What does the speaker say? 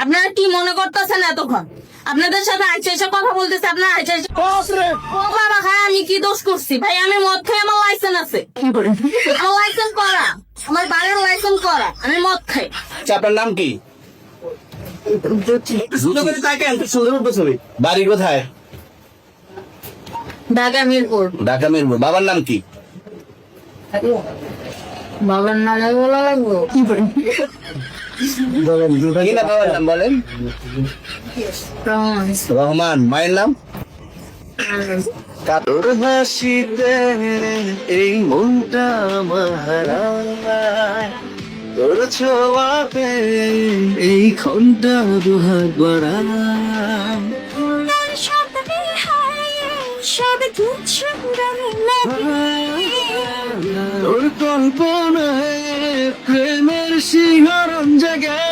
আপনারা কি মনে করতেছেন এতক্ষণ? আপনাদের সাথে আইসা এসে কথা বলতেছে, আপনারা আইসা এসে ও বাবা খায়, আমি কি দোষ করছি ভাই? আমি মদ খাই, আমার লাইসেন্স আছে, আমার লাইসেন্স করা, আমার বাড়ির লাইসেন্স করা, আমি মদ খাই। আচ্ছা, আপনার নাম কি? বাড়ি কোথায়? ঢাকা মিরপুর। ঢাকা মিরপুর। বাবার নাম কি? বাবার নামে বলা লাগবো? কি না বাবার নাম বলেন? রহমান। মায়ের নাম? তোর হাসিতে এই মনটা মাহারায়, তোর ছোঁয়াতে এই ঘন্টা দুহাত বাড়ায়। তোর কল্পনায় প্রেমের শিহরণ জাগে,